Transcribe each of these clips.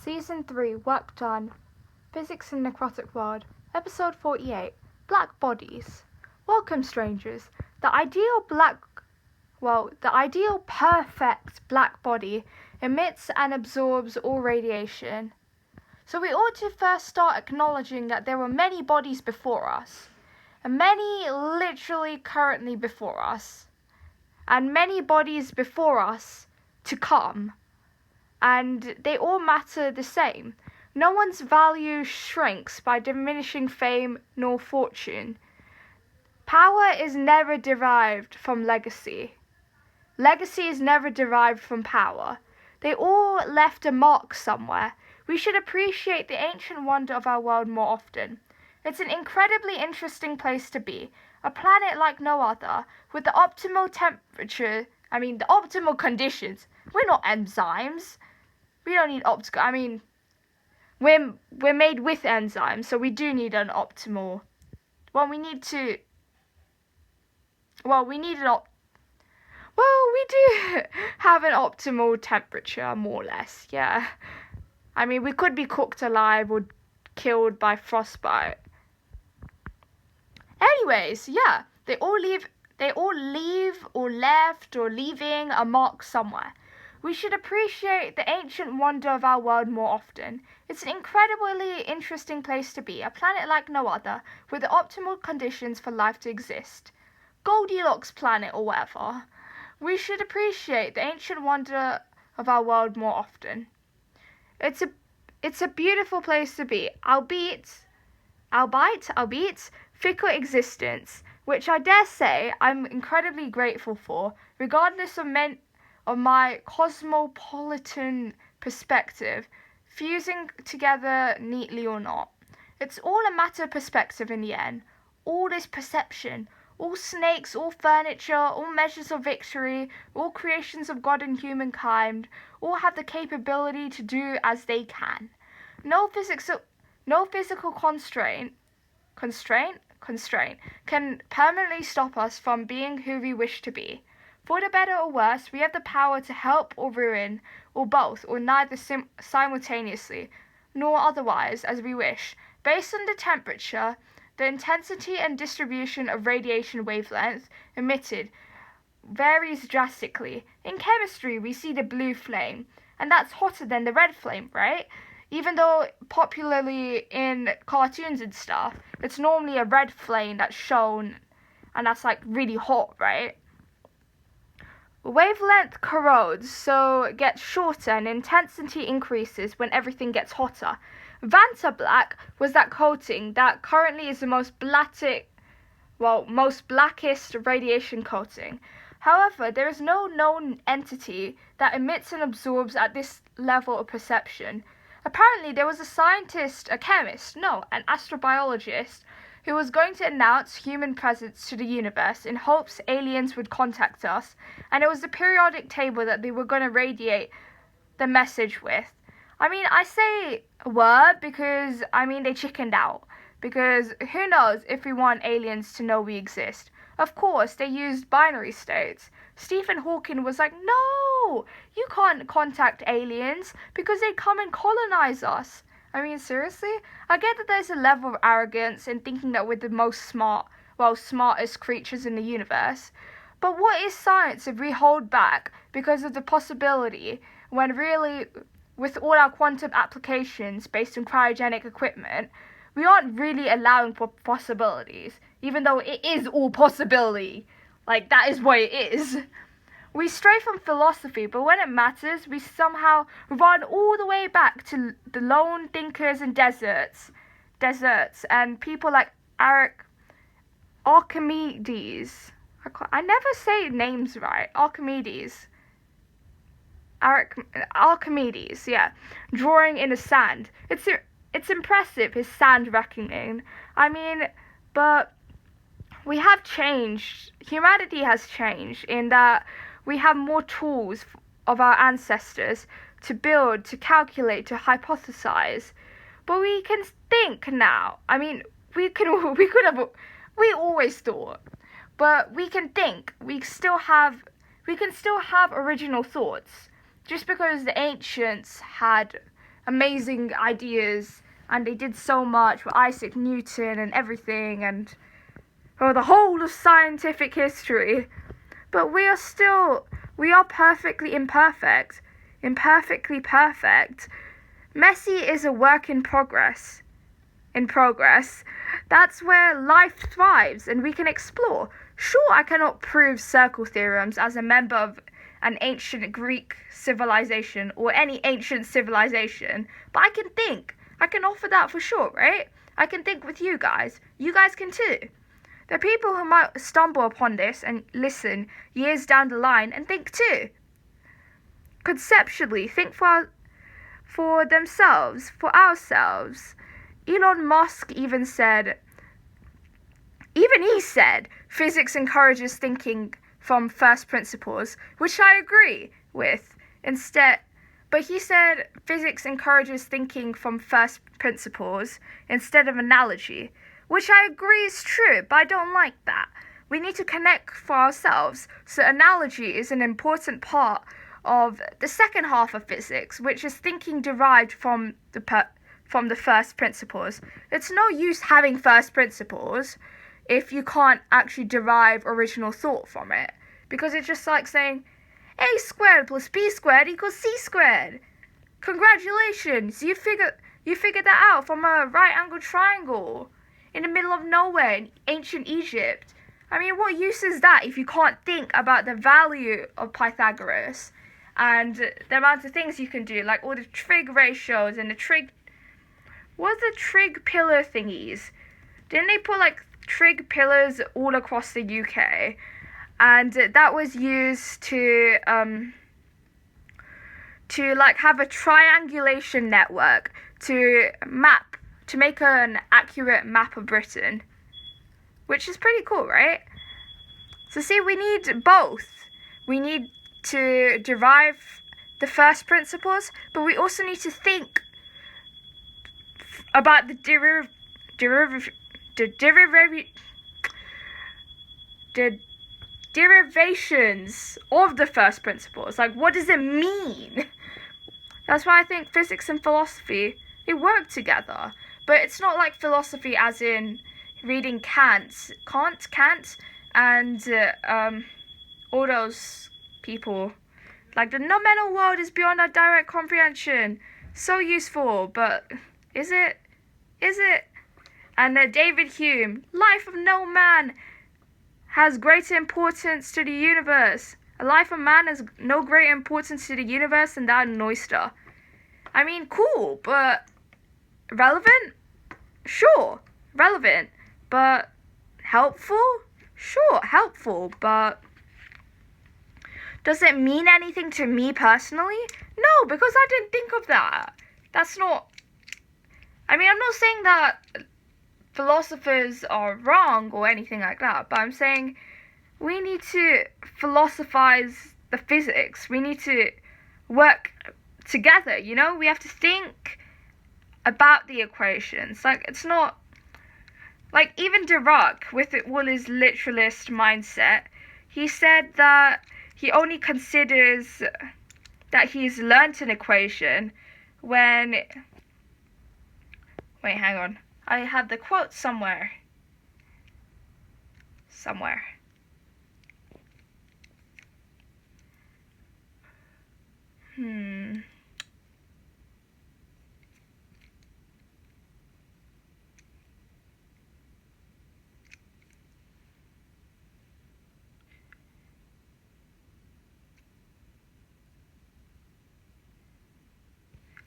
Season 3, Work Done, Physics in Necrotic World, Episode 48, Black Bodies. Welcome, strangers. The ideal perfect black body emits and absorbs all radiation. So we ought to first start acknowledging that there were many bodies before us, and many literally currently before us, and many bodies before us to come. And they all matter the same. No one's value shrinks by diminishing fame nor fortune. Power is never derived from legacy. Legacy is never derived from power. They all left a mark somewhere. We should appreciate the ancient wonder of our world more often. It's an incredibly interesting place to be, a planet like no other, with the optimal the optimal conditions. We're not enzymes. We don't need we're made with enzymes, so we do need an optimal. We do have an optimal temperature, more or less, yeah. We could be cooked alive or killed by frostbite. Anyways, yeah, they all leave or left or leaving a mark somewhere. We should appreciate the ancient wonder of our world more often. It's an incredibly interesting place to be, a planet like no other, with the optimal conditions for life to exist. Goldilocks planet or whatever. We should appreciate the ancient wonder of our world more often. It's a beautiful place to be, albeit fickle existence, which I dare say I'm incredibly grateful for, regardless of my cosmopolitan perspective, fusing together neatly or not. It's all a matter of perspective in the end. All is perception. All snakes, all furniture, all measures of victory, all creations of God and humankind, all have the capability to do as they can. No physical constraint can permanently stop us from being who we wish to be. For the better or worse, we have the power to help or ruin, or both, or neither simultaneously, nor otherwise, as we wish, based on the temperature, the intensity and distribution of radiation wavelength emitted varies drastically. In chemistry, we see the blue flame, and that's hotter than the red flame, right? Even though popularly in cartoons and stuff, it's normally a red flame that's shown, and that's like really hot, right? Wavelength corrodes, so it gets shorter and intensity increases when everything gets hotter. Vanta black was that coating that currently is the most blackest radiation coating. However, there is no known entity that emits and absorbs at this level of perception. Apparently, there was an astrobiologist, who was going to announce human presence to the universe in hopes aliens would contact us, and it was the periodic table that they were going to radiate the message with. I say were because, they chickened out. Because who knows if we want aliens to know we exist. Of course, they used binary states. Stephen Hawking was like, no, you can't contact aliens because they'd come and colonize us. Seriously? I get that there's a level of arrogance in thinking that we're the smartest creatures in the universe. But what is science if we hold back because of the possibility when really, with all our quantum applications based on cryogenic equipment, we aren't really allowing for possibilities, even though it is all possibility. That is what it is. We stray from philosophy, but when it matters, we somehow run all the way back to the lone thinkers and deserts, and people like Archimedes. I never say names right. Archimedes, yeah, drawing in the sand. It's impressive, his sand reckoning. But we have changed. Humanity has changed in that we have more tools of our ancestors to build, to calculate, to hypothesize. But we can think now. We always thought. But we can think. We can still have original thoughts. Just because the ancients had amazing ideas, and they did so much with Isaac Newton and everything, and the whole of scientific history. But we are perfectly imperfectly perfect. Messy is a work in progress. That's where life thrives and we can explore. Sure, I cannot prove circle theorems as a member of an ancient Greek civilization or any ancient civilization, but I can think. I can offer that for sure, right? I can think with you guys. You guys can too. There are people who might stumble upon this and listen years down the line and think too. Conceptually, think for themselves, for ourselves. Elon Musk even said, physics encourages thinking from first principles, which I agree with. But he said physics encourages thinking from first principles instead of analogy, which I agree is true, but I don't like that. We need to connect for ourselves, so analogy is an important part of the second half of physics, which is thinking derived from the first principles. It's no use having first principles if you can't actually derive original thought from it, because it's just like saying a squared plus b squared equals c squared. Congratulations, you figured that out from a right-angled triangle in the middle of nowhere in ancient Egypt. I mean, what use is that if you can't think about the value of Pythagoras and the amount of things you can do, like all the trig ratios and the trig... What's the trig pillar thingies? Didn't they put like trig pillars all across the UK? And that was used to like have a triangulation network to make an accurate map of Britain, which is pretty cool, right? So see, we need both. We need to derive the first principles, but we also need to think about the derivations of the first principles. Like, what does it mean? That's why I think physics and philosophy, they work together. But it's not like philosophy as in reading Kant, and all those people. Like, the nominal world is beyond our direct comprehension. So useful, but is it? And David Hume, life of no man has greater importance to the universe. A life of man has no greater importance to the universe than that of an oyster. I mean, cool, but relevant? Sure, relevant. But helpful? Sure, helpful, but does it mean anything to me personally? No, because I didn't think of that. That's not... I mean, I'm not saying that philosophers are wrong or anything like that, but I'm saying we need to philosophize the physics. We need to work together, you know? We have to think about the equations. Like, it's not... Like, even Dirac, with all his literalist mindset, he said that he only considers that he's learnt an equation when... Wait, hang on. I have the quote somewhere.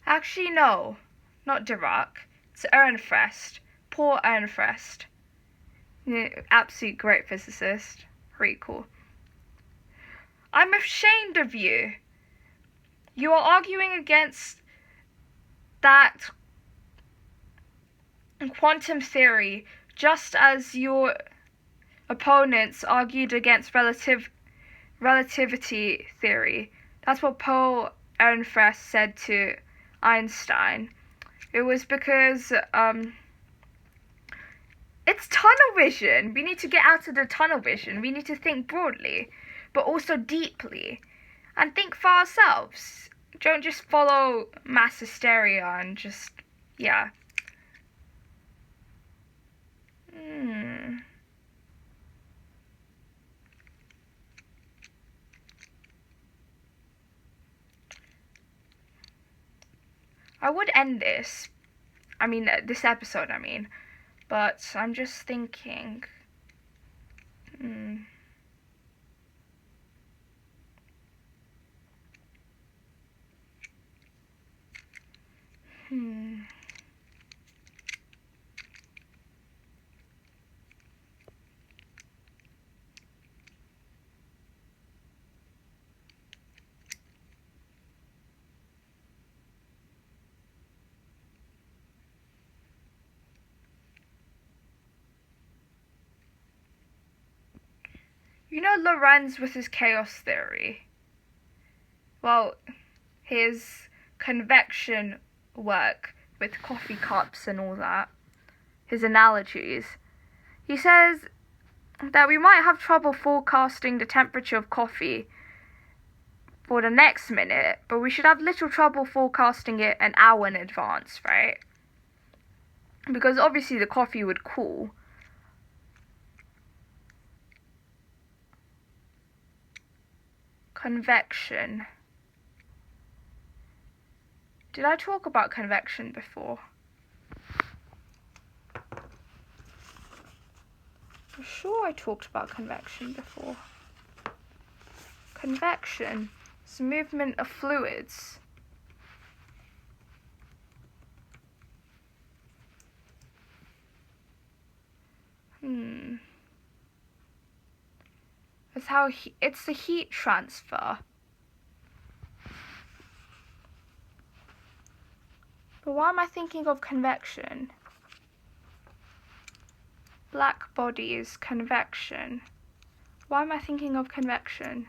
Actually, no. Not Dirac. It's Ehrenfest. Poor Ehrenfest. Absolute great physicist. Pretty cool. I'm ashamed of you. You are arguing against that quantum theory just as your opponents argued against relativity theory. That's what Paul Ehrenfest said to Einstein. It was because it's tunnel vision. We need to get out of the tunnel vision. We need to think broadly, but also deeply, and think for ourselves. don't just follow mass hysteria and just, yeah. I would end this. This episode, But I'm just thinking. You know Lorenz with his chaos theory? Well, his convection work with coffee cups and all that, his analogies. He says that we might have trouble forecasting the temperature of coffee for the next minute, but we should have little trouble forecasting it an hour in advance, right? Because obviously the coffee would cool. Convection. Did I talk about convection before? I'm sure I talked about convection before. Convection is movement of fluids. It's how it's the heat transfer. But why am I thinking of convection? Black bodies, convection. Why am I thinking of convection?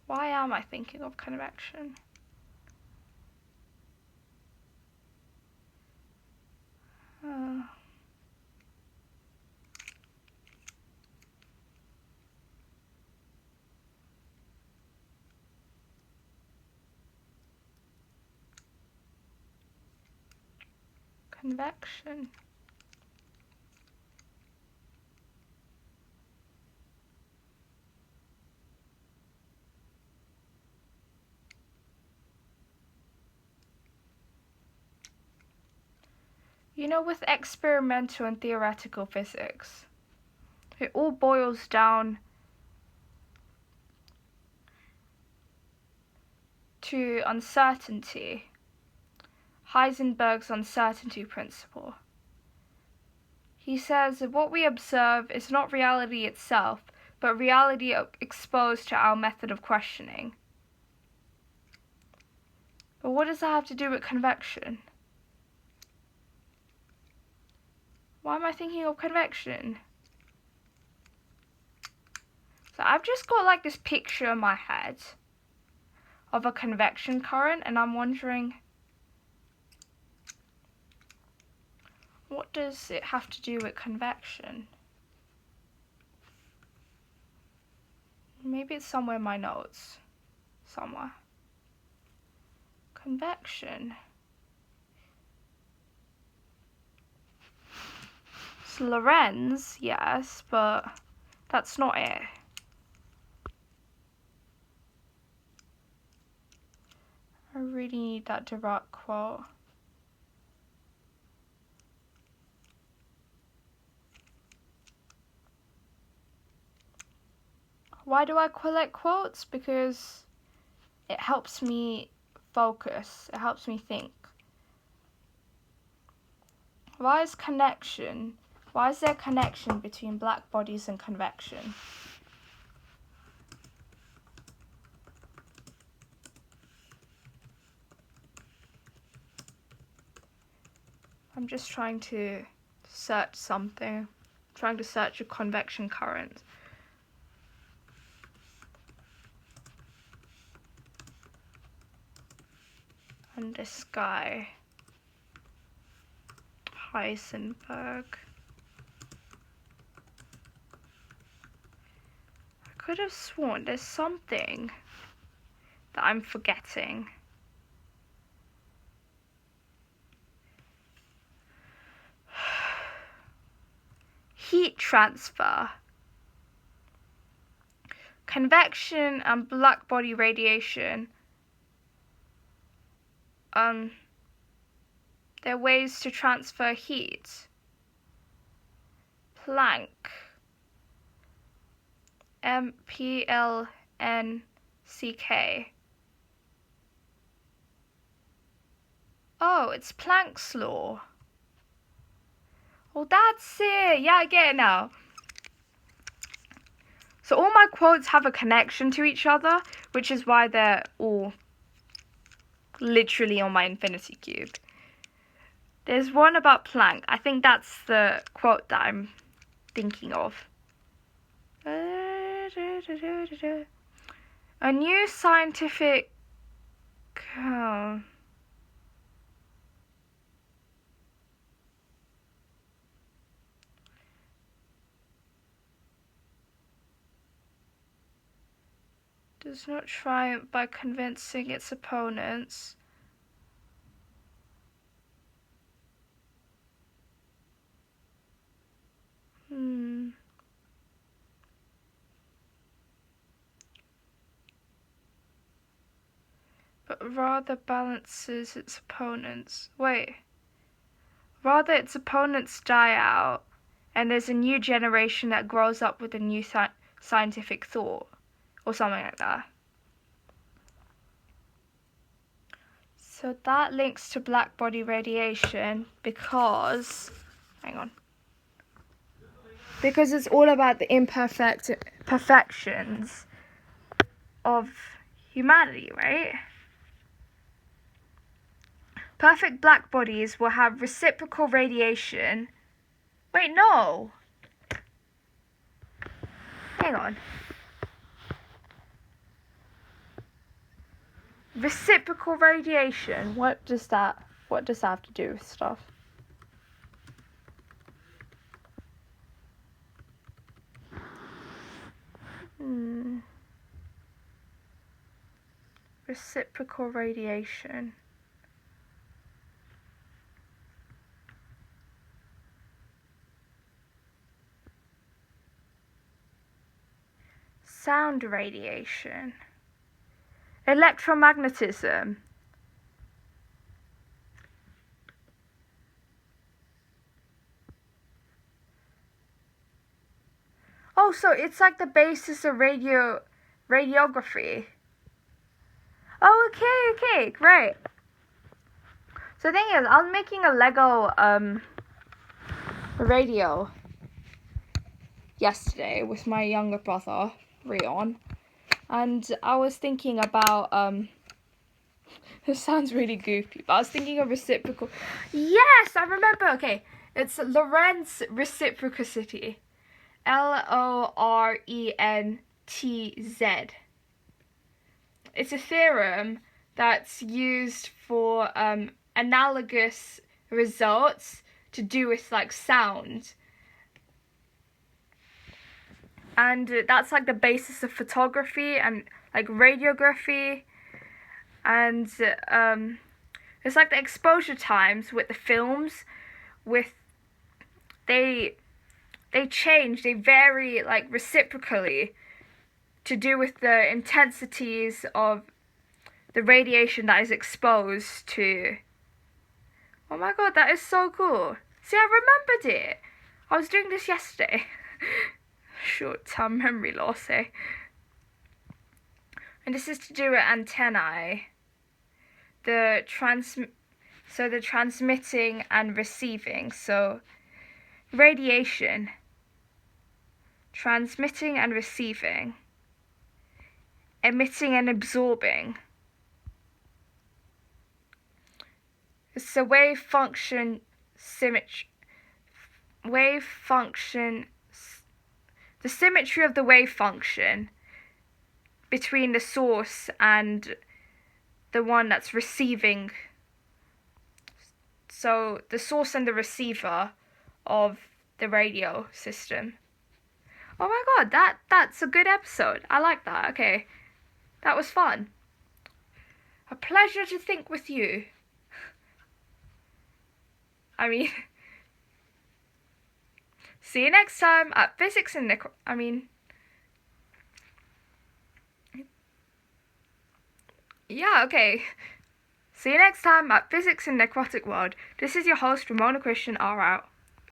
Why am I thinking of convection? Convection. You know, with experimental and theoretical physics, it all boils down to uncertainty. Heisenberg's uncertainty principle. He says that what we observe is not reality itself, but reality exposed to our method of questioning. But what does that have to do with convection? Why am I thinking of convection? So I've just got like this picture in my head of a convection current, and I'm wondering, what does it have to do with convection? Maybe it's somewhere in my notes. Somewhere. Convection. It's Lorenz, yes, but that's not it. I really need that direct quote. Why do I collect quotes? Because it helps me focus. It helps me think. Why is there connection between black bodies and convection? I'm just trying to search something. I'm trying to search a convection current. And this guy, Heisenberg. I could have sworn there's something that I'm forgetting. Heat transfer. Convection and black body radiation. There are ways to transfer heat. Planck. MPLNCK. Oh, it's Planck's law. Oh, that's it. Yeah, I get it now. So all my quotes have a connection to each other, which is why they're all literally on my infinity cube. There's one about Planck. I think that's the quote that I'm thinking of. A new scientific... does not triumph by convincing its opponents. But rather balances its opponents. Wait. Rather its opponents die out, and there's a new generation that grows up with a new scientific thought. Or something like that. So that links to black body radiation because... Hang on. Because it's all about the imperfections of humanity, right? Perfect black bodies will have reciprocal radiation. Wait, no. Hang on. Reciprocal radiation. What does that have to do with stuff? Reciprocal radiation. Sound radiation. Electromagnetism. Oh, so it's like the basis of radiography. Oh, okay, great. So the thing is, I was making a Lego radio yesterday with my younger brother, Rion. And I was thinking about, this sounds really goofy, but I was thinking of reciprocal. Yes, I remember, okay. It's Lorentz reciprocity. Lorentz. It's a theorem that's used for analogous results to do with like sound. And that's like the basis of photography and like radiography. And it's like the exposure times with the films, they change, they vary like reciprocally to do with the intensities of the radiation that is exposed to. Oh my god, that is so cool. See, I remembered it. I was doing this yesterday. Short-term memory loss, eh? And this is to do with antennae. The transmitting and receiving. So radiation, transmitting and receiving, emitting and absorbing. It's the wave function symmetry. The symmetry of the wave function between the source and the one that's receiving. So the source and the receiver of the radio system. Oh my god, that's a good episode. I like that. Okay. That was fun. A pleasure to think with you. I mean, see you next time at Physics and yeah, okay. See you next time at Physics and Necrotic World. This is your host, Rimona Christian, R out.